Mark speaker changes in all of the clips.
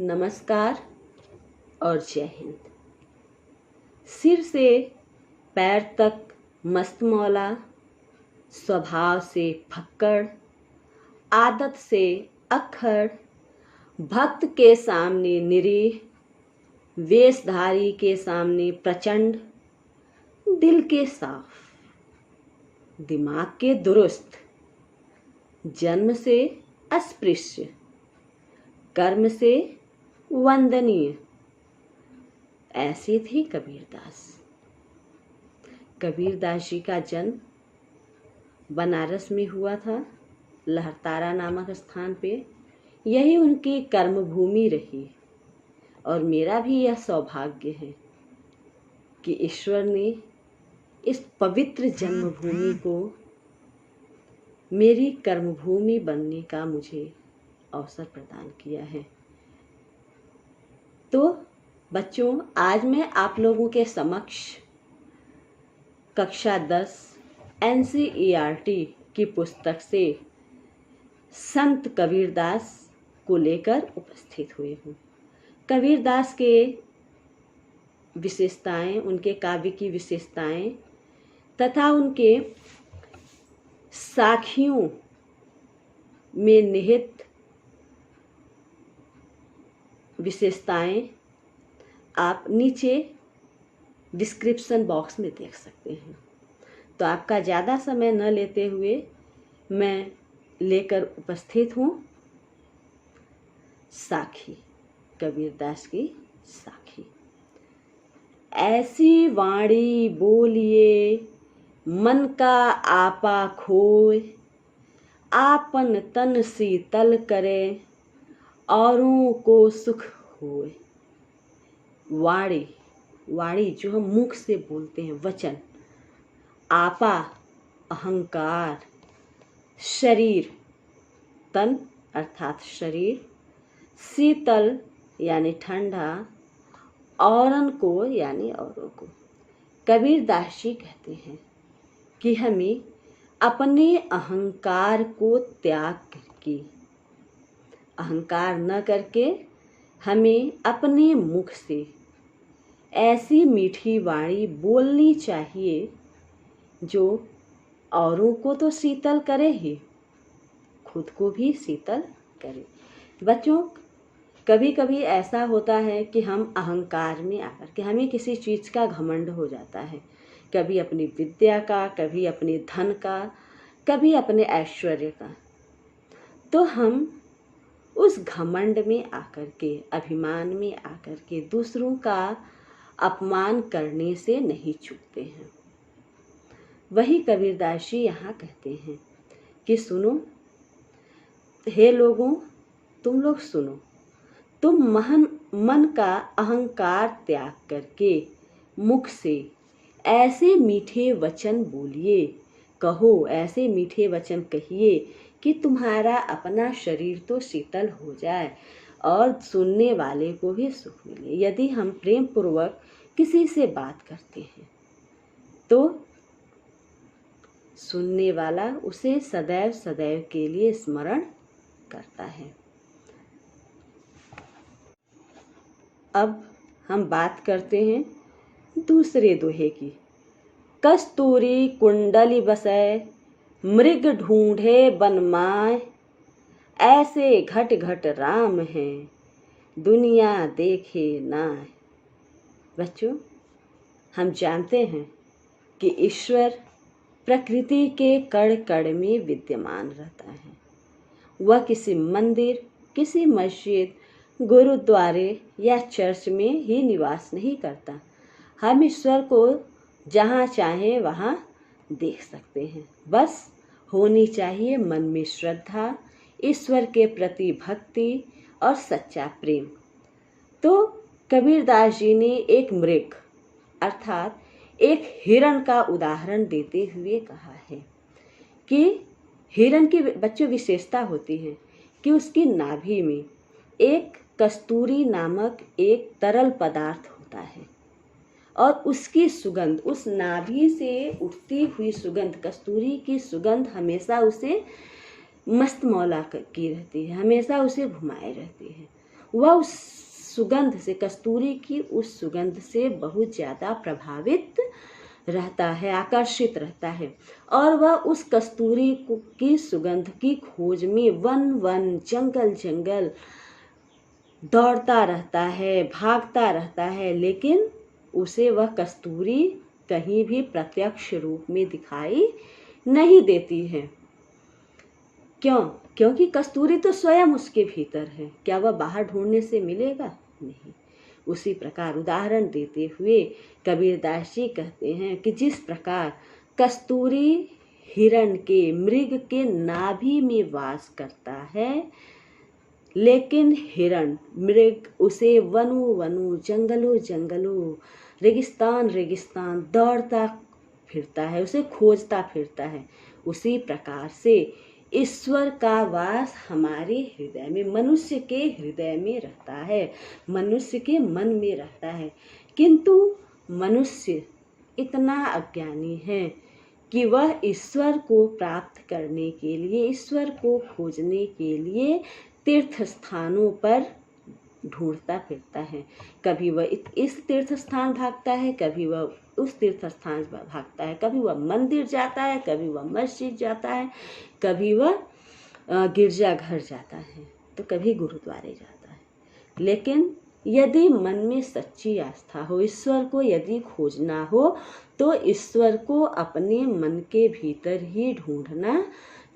Speaker 1: नमस्कार और जय हिंद। सिर से पैर तक मस्त मौला, स्वभाव से फक्कड़, आदत से अक्खड़, भक्त के सामने निरीह, वेशधारी के सामने प्रचंड, दिल के साफ, दिमाग के दुरुस्त, जन्म से अस्पृश्य, कर्म से वंदनीय, ऐसे थे कबीरदास। कबीरदास जी का जन्म बनारस में हुआ था, लहरतारा नामक स्थान पे। यही उनकी कर्मभूमि रही और मेरा भी यह सौभाग्य है कि ईश्वर ने इस पवित्र जन्मभूमि को मेरी कर्मभूमि बनने का मुझे अवसर प्रदान किया है। तो बच्चों, आज मैं आप लोगों के समक्ष कक्षा 10 NCERT की पुस्तक से संत कबीरदास को लेकर उपस्थित हुई हूँ। कबीरदास के विशेषताएं, उनके काव्य की विशेषताएं तथा उनके साखियों में निहित विशेषताएं आप नीचे डिस्क्रिप्शन बॉक्स में देख सकते हैं। तो आपका ज़्यादा समय न लेते हुए मैं लेकर उपस्थित हूँ साखी, कबीरदास की साखी। ऐसी वाणी बोलिए मन का आपा खोए, आपन तन शीतल करे औरों को सुख होए। वाणी जो हम मुख से बोलते हैं, वचन। आपा अहंकार, शरीर तन अर्थात शरीर, शीतल यानी ठंडा, औरन को यानी औरों को। कबीरदास जी कहते हैं कि हमें अपने अहंकार को त्याग करके, अहंकार न करके हमें अपने मुख से ऐसी मीठी वाणी बोलनी चाहिए जो औरों को तो शीतल करे ही, खुद को भी शीतल करे। बच्चों, कभी कभी ऐसा होता है कि हम अहंकार में आकर के हमें किसी चीज़ का घमंड हो जाता है, कभी अपनी विद्या का, कभी अपने धन का, कभी अपने ऐश्वर्य का। तो हम उस घमंड में आकर के, अभिमान में आकर के दूसरों का अपमान करने से नहीं चूकते हैं। वही कबीरदास जी यहाँ कहते हैं कि सुनो हे लोगों, तुम लोग सुनो, तुम मन का अहंकार त्याग करके मुख से ऐसे मीठे वचन बोलिए, कहो, ऐसे मीठे वचन कहिए कि तुम्हारा अपना शरीर तो शीतल हो जाए और सुनने वाले को भी सुख मिले। यदि हम प्रेम पूर्वक किसी से बात करते हैं तो सुनने वाला उसे सदैव सदैव के लिए स्मरण करता है। अब हम बात करते हैं दूसरे दोहे की। कस्तूरी कुंडली बसै, मृग ढूंढे बनमाय, ऐसे घट घट राम हैं, दुनिया देखे नाय। बच्चों, हम जानते हैं कि ईश्वर प्रकृति के कण कण में विद्यमान रहता है। वह किसी मंदिर, किसी मस्जिद, गुरुद्वारे या चर्च में ही निवास नहीं करता। हम ईश्वर को जहाँ चाहे वहाँ देख सकते हैं। बस होनी चाहिए मन में श्रद्धा, ईश्वर के प्रति भक्ति और सच्चा प्रेम। तो कबीरदास जी ने एक मृग अर्थात एक हिरण का उदाहरण देते हुए कहा है कि हिरण की बच्चों विशेषता होती है कि उसकी नाभि में एक कस्तूरी नामक एक तरल पदार्थ होता है और उसकी सुगंध, उस नाभि से उठती हुई सुगंध, कस्तूरी की सुगंध हमेशा उसे मस्त मौला की रहती है, हमेशा उसे घुमाए रहती है। वह उस सुगंध से, कस्तूरी की उस सुगंध से बहुत ज़्यादा प्रभावित रहता है, आकर्षित रहता है। और वह उस कस्तूरी की सुगंध की खोज में वन वन, जंगल जंगल दौड़ता रहता है, भागता रहता है, लेकिन उसे वह कस्तूरी कहीं भी प्रत्यक्ष रूप में दिखाई नहीं देती है। क्यों? क्योंकि कस्तूरी तो स्वयं उसके भीतर है। क्या वह बाहर ढूंढने से मिलेगा? नहीं। उसी प्रकार उदाहरण देते हुए कबीरदास जी कहते हैं कि जिस प्रकार कस्तूरी हिरण के, मृग के नाभि में वास करता है, लेकिन हिरण, मृग उसे वनों वनों, जंगलों जंगलों, रेगिस्तान रेगिस्तान दौड़ता फिरता है, उसे खोजता फिरता है। उसी प्रकार से ईश्वर का वास हमारे हृदय में, मनुष्य के हृदय में रहता है, मनुष्य के मन में रहता है। किंतु मनुष्य इतना अज्ञानी है कि वह ईश्वर को प्राप्त करने के लिए, ईश्वर को खोजने के लिए तीर्थ स्थानों पर ढूंढता फिरता है। कभी वह इस तीर्थ स्थान भागता है, कभी वह उस तीर्थ स्थान भागता है, कभी वह मंदिर जाता है, कभी वह मस्जिद जाता है, कभी वह गिरजाघर जाता है, तो कभी गुरुद्वारे जाता है। लेकिन यदि मन में सच्ची आस्था हो, ईश्वर को यदि खोजना हो, तो ईश्वर को अपने मन के भीतर ही ढूंढना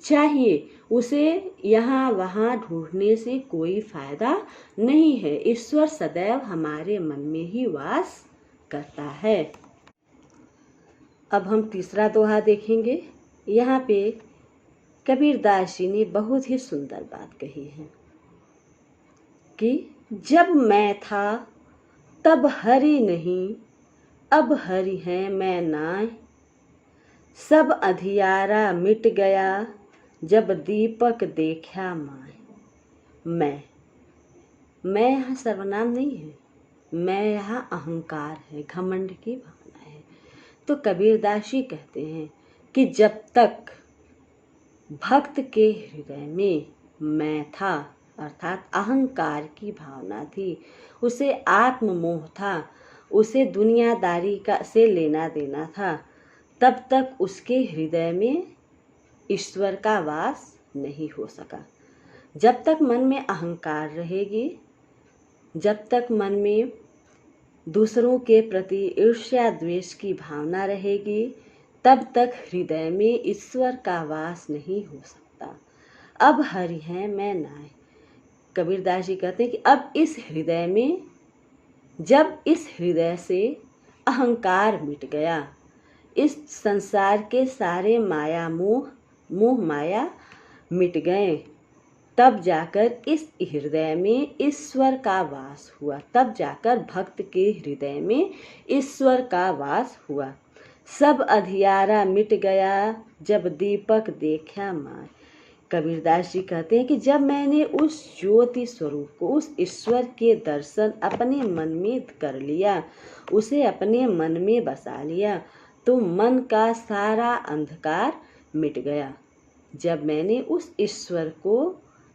Speaker 1: चाहिए। उसे यहाँ वहाँ ढूंढने से कोई फायदा नहीं है। ईश्वर सदैव हमारे मन में ही वास करता है। अब हम तीसरा दोहा देखेंगे। यहाँ पे कबीरदास जी ने बहुत ही सुंदर बात कही है कि जब मैं था तब हरि नहीं, अब हरि है मैं नाय, सब अंधियारा मिट गया जब दीपक देखा माय। मैं यहाँ सर्वनाम नहीं है, मैं यहाँ अहंकार है, घमंड की भावना है। तो कबीरदास जी कहते हैं कि जब तक भक्त के हृदय में मैं था, अर्थात अहंकार की भावना थी, उसे आत्ममोह था, उसे दुनियादारी का से लेना देना था, तब तक उसके हृदय में ईश्वर का वास नहीं हो सका। जब तक मन में अहंकार रहेगी, जब तक मन में दूसरों के प्रति ईर्ष्या द्वेष की भावना रहेगी, तब तक हृदय में ईश्वर का वास नहीं हो सकता। अब हरि है मैं नाय। कबीरदास जी कहते हैं कि अब इस हृदय में, जब इस हृदय से अहंकार मिट गया, इस संसार के सारे माया मोह माया मिट गए, तब जाकर इस हृदय में ईश्वर का वास हुआ, तब जाकर भक्त के हृदय में ईश्वर का वास हुआ। सब अंधियारा मिट गया जब दीपक देखा माय। कबीरदास जी कहते हैं कि जब मैंने उस ज्योति स्वरूप को, उस ईश्वर के दर्शन अपने मन में कर लिया, उसे अपने मन में बसा लिया, तो मन का सारा अंधकार मिट गया। जब मैंने उस ईश्वर को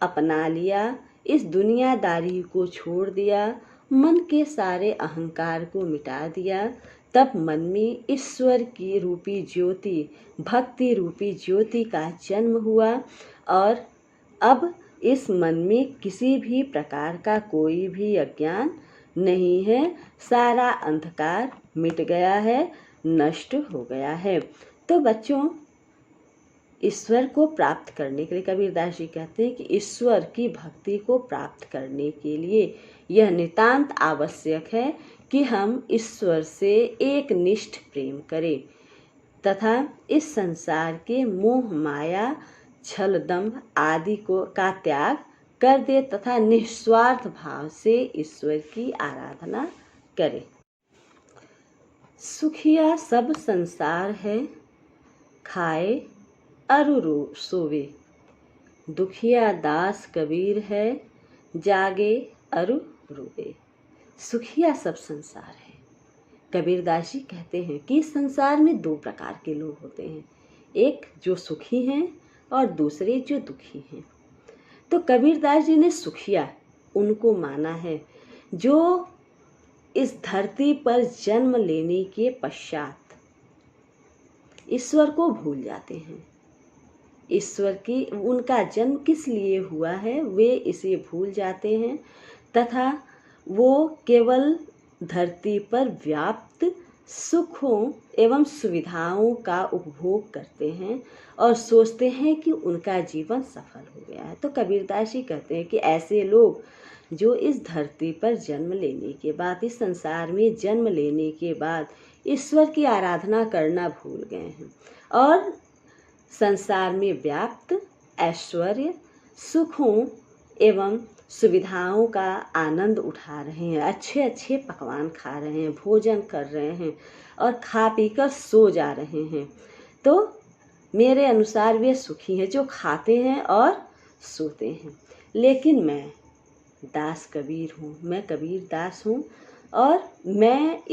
Speaker 1: अपना लिया, इस दुनियादारी को छोड़ दिया, मन के सारे अहंकार को मिटा दिया, तब मन में ईश्वर की रूपी ज्योति, भक्ति रूपी ज्योति का जन्म हुआ। और अब इस मन में किसी भी प्रकार का कोई भी अज्ञान नहीं है, सारा अंधकार मिट गया है, नष्ट हो गया है। तो बच्चों, ईश्वर को प्राप्त करने के लिए कबीरदास जी कहते हैं कि ईश्वर की भक्ति को प्राप्त करने के लिए यह नितांत आवश्यक है कि हम ईश्वर से एक निष्ठ प्रेम करें तथा इस संसार के मोह माया छल दंभ आदि का त्याग कर दे तथा निस्वार्थ भाव से ईश्वर की आराधना करें। सुखिया सब संसार है, खाए अरु सोवे, दुखिया दास कबीर है, जागे अरु रोवे। सुखिया सब संसार है। कबीरदास जी कहते हैं कि इस संसार में दो प्रकार के लोग होते हैं, एक जो सुखी हैं और दूसरे जो दुखी हैं। तो कबीरदास जी ने सुखिया उनको माना है जो इस धरती पर जन्म लेने के पश्चात ईश्वर को भूल जाते हैं। ईश्वर की उनका जन्म किस लिए हुआ है वे इसे भूल जाते हैं तथा वो केवल धरती पर व्याप्त सुखों एवं सुविधाओं का उपभोग करते हैं और सोचते हैं कि उनका जीवन सफल हो गया है। तो कबीरदास जी कहते हैं कि ऐसे लोग जो इस धरती पर जन्म लेने के बाद, इस संसार में जन्म लेने के बाद ईश्वर की आराधना करना भूल गए हैं और संसार में व्याप्त ऐश्वर्य, सुखों एवं सुविधाओं का आनंद उठा रहे हैं, अच्छे अच्छे पकवान खा रहे हैं, भोजन कर रहे हैं और खा पीकर सो जा रहे हैं। तो मेरे अनुसार वे सुखी हैं जो खाते हैं और सोते हैं। लेकिन मैं दास कबीर हूँ, मैं कबीर दास हूँ और मैं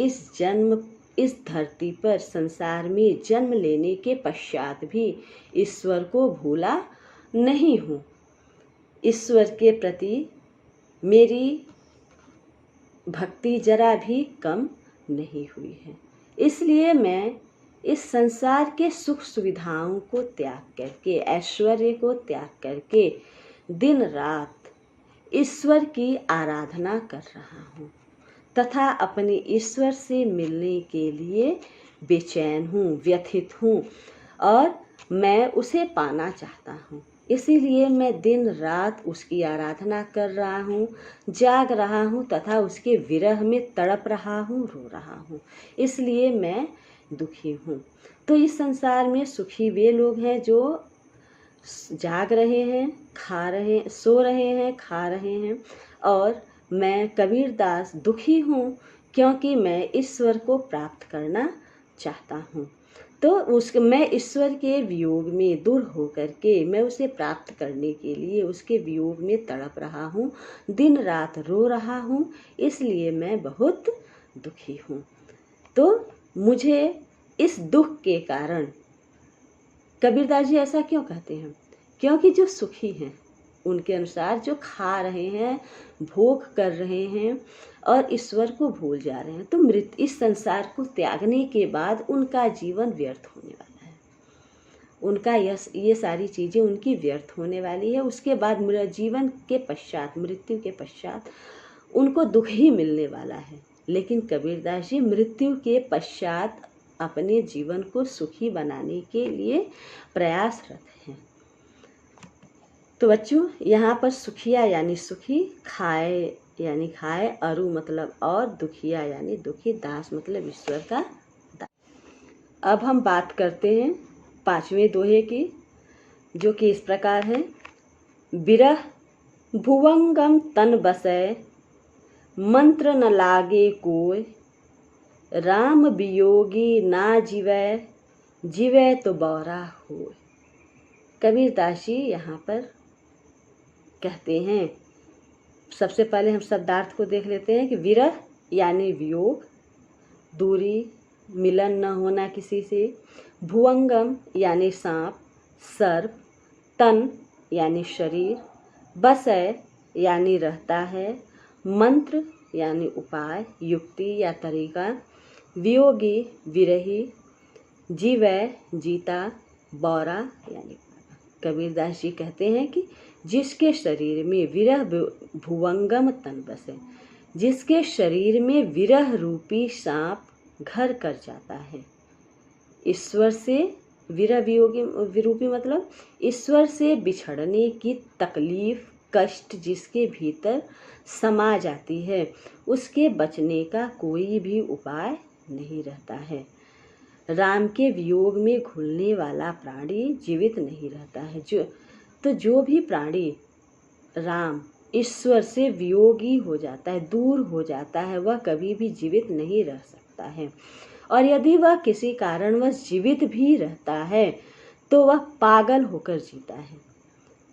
Speaker 1: इस धरती पर संसार में जन्म लेने के पश्चात भी ईश्वर को भूला नहीं हूँ। ईश्वर के प्रति मेरी भक्ति जरा भी कम नहीं हुई है। इसलिए मैं इस संसार के सुख सुविधाओं को त्याग करके, ऐश्वर्य को त्याग करके दिन रात ईश्वर की आराधना कर रहा हूँ तथा अपने ईश्वर से मिलने के लिए बेचैन हूँ, व्यथित हूँ और मैं उसे पाना चाहता हूँ। इसीलिए मैं दिन रात उसकी आराधना कर रहा हूँ, जाग रहा हूँ तथा उसके विरह में तड़प रहा हूँ, रो रहा हूँ। इसलिए मैं दुखी हूँ। तो इस संसार में सुखी वे लोग हैं जो जाग रहे हैं, सो रहे हैं, खा रहे हैं और मैं कबीरदास दुखी हूँ क्योंकि मैं ईश्वर को प्राप्त करना चाहता हूँ। तो मैं ईश्वर के वियोग में दूर होकर के मैं उसे प्राप्त करने के लिए उसके वियोग में तड़प रहा हूँ, दिन रात रो रहा हूँ, इसलिए मैं बहुत दुखी हूँ। तो मुझे इस दुख के कारण कबीरदास जी ऐसा क्यों कहते हैं? क्योंकि जो सुखी हैं उनके अनुसार जो खा रहे हैं, भोग कर रहे हैं और ईश्वर को भूल जा रहे हैं, तो इस संसार को त्यागने के बाद उनका जीवन व्यर्थ होने वाला है। उनका ये सारी चीज़ें उनकी व्यर्थ होने वाली है। उसके बाद जीवन के पश्चात, मृत्यु के पश्चात उनको दुख ही मिलने वाला है। लेकिन कबीरदास जी मृत्यु के पश्चात अपने जीवन को सुखी बनाने के लिए प्रयासरत हैं। तो बच्चों, यहाँ पर सुखिया यानी सुखी, खाए यानी खाए, अरु मतलब और, दुखिया यानी दुखी, दास मतलब ईश्वर का दास। अब हम बात करते हैं 5वें दोहे की, जो कि इस प्रकार है। बिरह भुवंगम तन बसै, मंत्र न लागे कोय, राम वियोगी ना जीवै, जीवै तो बौरा होय। कबीरदास जी यहाँ पर कहते हैं, सबसे पहले हम शब्दार्थ को देख लेते हैं कि विरह यानी वियोग, दूरी, मिलन न होना किसी से, भुवंगम यानी सांप, सर्प, तन यानी शरीर, बसय यानी रहता है, मंत्र यानी उपाय, युक्ति या तरीका, वियोगी विरही, जीवै जीता, बौरा यानी। कबीरदास जी कहते हैं कि जिसके शरीर में विरह भुवंगम तन बसे, जिसके शरीर में विरह रूपी सांप घर कर जाता है, ईश्वर से विरह विरूपी मतलब ईश्वर से बिछड़ने की तकलीफ, कष्ट जिसके भीतर समा जाती है, उसके बचने का कोई भी उपाय नहीं रहता है। राम के वियोग में घुलने वाला प्राणी जीवित नहीं रहता है। जो भी प्राणी राम ईश्वर से वियोगी हो जाता है, दूर हो जाता है, वह कभी भी जीवित नहीं रह सकता है। और यदि वह किसी कारणवश जीवित भी रहता है तो वह पागल होकर जीता है,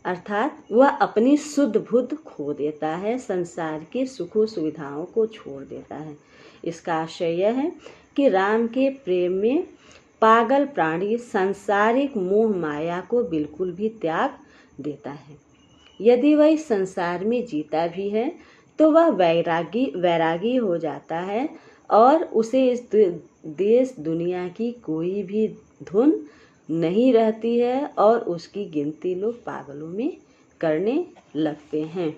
Speaker 1: अर्थात वह अपनी शुद्ध बुद्ध खो देता है, संसार के सुखों सुविधाओं को छोड़ देता है। इसका आशय यह है कि राम के प्रेम में पागल प्राणी सांसारिक मोह माया को बिल्कुल भी त्याग देता है। यदि वह इस संसार में जीता भी है तो वह वैरागी हो जाता है और उसे इस देश दुनिया की कोई भी धुन नहीं रहती है और उसकी गिनती लोग पागलों में करने लगते हैं।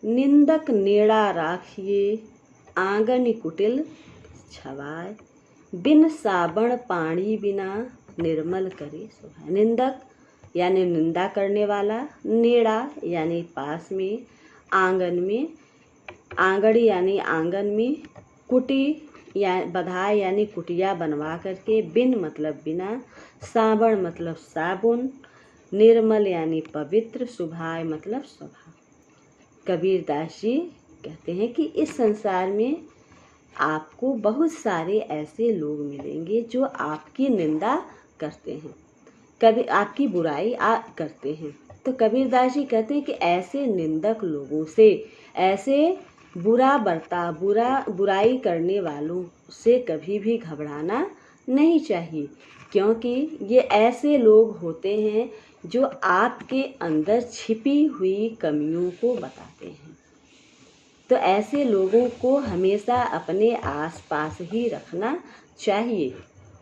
Speaker 1: निंदक नेड़ा राखिए आंगन कुटिल छवाए, बिन साबण पानी बिना निर्मल करे सुभाए। निंदक यानी निंदा करने वाला, नेड़ा यानी पास में, आंगन में, आंगन यानी आंगन में, कुटी या बधाई यानी कुटिया बनवा करके, बिन मतलब बिना, साबण मतलब साबुन, निर्मल यानी पवित्र, सुभाए मतलब स्वभाव। कबीरदास जी कहते हैं कि इस संसार में आपको बहुत सारे ऐसे लोग मिलेंगे जो आपकी निंदा करते हैं, कभी आपकी बुराई करते हैं। तो कबीरदास जी कहते हैं कि ऐसे निंदक लोगों से, ऐसे बुराई करने वालों से कभी भी घबराना नहीं चाहिए, क्योंकि ये ऐसे लोग होते हैं जो आपके अंदर छिपी हुई कमियों को बताते हैं। तो ऐसे लोगों को हमेशा अपने आसपास ही रखना चाहिए।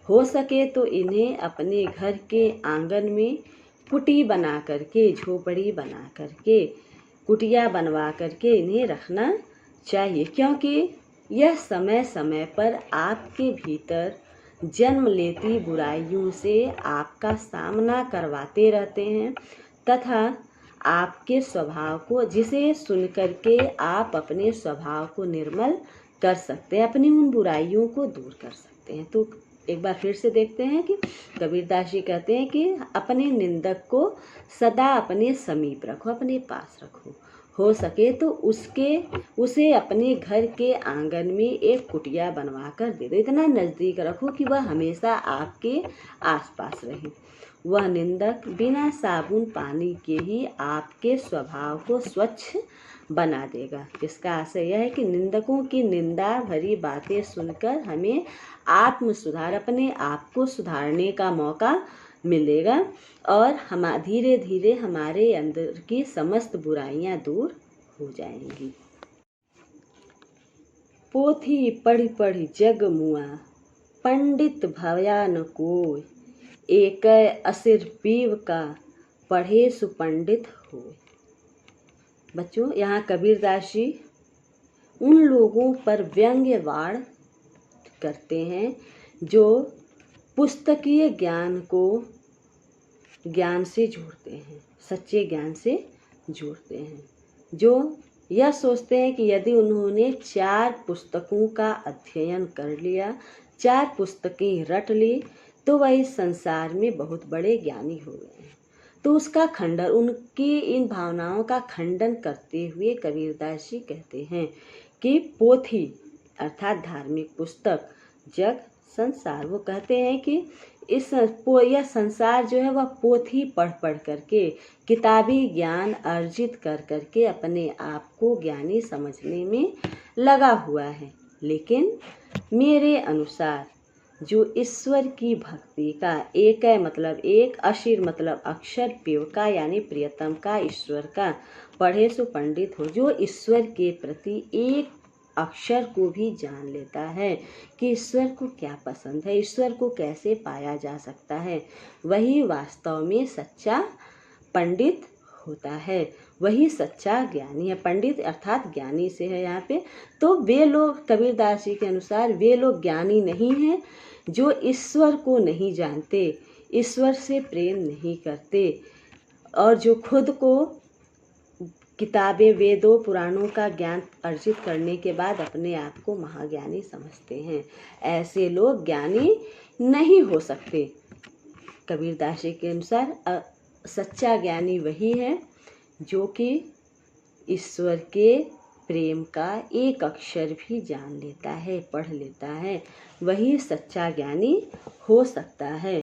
Speaker 1: हो सके तो इन्हें अपने घर के आंगन में कुटी बना करके, झोपड़ी बना करके, कुटिया बनवा करके इन्हें रखना चाहिए, क्योंकि यह समय समय पर आपके भीतर जन्म लेती बुराइयों से आपका सामना करवाते रहते हैं तथा आपके स्वभाव को, जिसे सुन करके आप अपने स्वभाव को निर्मल कर सकते हैं, अपनी उन बुराइयों को दूर कर सकते हैं। तो एक बार फिर से देखते हैं कि कबीरदास जी कहते हैं कि अपने निंदक को सदा अपने समीप रखो, अपने पास रखो। हो सके तो उसे अपने घर के आंगन में एक कुटिया बनवा कर दे दो, इतना नज़दीक रखो कि वह हमेशा आपके आसपास रहे। वह निंदक बिना साबुन पानी के ही आपके स्वभाव को स्वच्छ बना देगा। इसका आशय यह है कि निंदकों की निंदा भरी बातें सुनकर हमें आत्म सुधार, अपने आप को सुधारने का मौका मिलेगा और हम धीरे धीरे हमारे अंदर की समस्त बुराइयां दूर हो जाएंगी। पोथी पढ़ी पढ़ी जग मुआ, पंडित भया न कोय, एक असिर पीव का पढ़े सुपंडित होय। बच्चों, यहाँ कबीरदास जी उन लोगों पर व्यंग्य वाण करते हैं जो पुस्तकीय ज्ञान को ज्ञान से जोड़ते हैं, सच्चे ज्ञान से जोड़ते हैं, जो यह सोचते हैं कि यदि उन्होंने 4 पुस्तकों का अध्ययन कर लिया, 4 पुस्तकें रट ली, तो वह इस संसार में बहुत बड़े ज्ञानी हो गए हैं। तो उसका खंडन, उनकी इन भावनाओं का खंडन करते हुए कबीरदास जी कहते हैं कि पोथी अर्थात धार्मिक पुस्तक, जग, संसार, वो कहते हैं कि यह संसार जो है वह पोथी पढ़ पढ़ करके, किताबी ज्ञान अर्जित कर करके अपने आप को ज्ञानी समझने में लगा हुआ है। लेकिन मेरे अनुसार जो ईश्वर की भक्ति का एक मतलब एक, अशिर मतलब अक्षर, पेव का यानी प्रियतम का, ईश्वर का पढ़े सो पंडित हो, जो ईश्वर के प्रति एक अक्षर को भी जान लेता है कि ईश्वर को क्या पसंद है, ईश्वर को कैसे पाया जा सकता है, वही वास्तव में सच्चा पंडित होता है, वही सच्चा ज्ञानी है। पंडित अर्थात ज्ञानी से है यहाँ पे। तो वे लोग, कबीरदास जी के अनुसार, वे लोग ज्ञानी नहीं हैं जो ईश्वर को नहीं जानते, ईश्वर से प्रेम नहीं करते और जो खुद को किताबें, वेदों, पुराणों का ज्ञान अर्जित करने के बाद अपने आप को महाज्ञानी समझते हैं। ऐसे लोग ज्ञानी नहीं हो सकते। कबीरदास जी के अनुसार सच्चा ज्ञानी वही है जो कि ईश्वर के प्रेम का एक अक्षर भी जान लेता है, पढ़ लेता है, वही सच्चा ज्ञानी हो सकता है।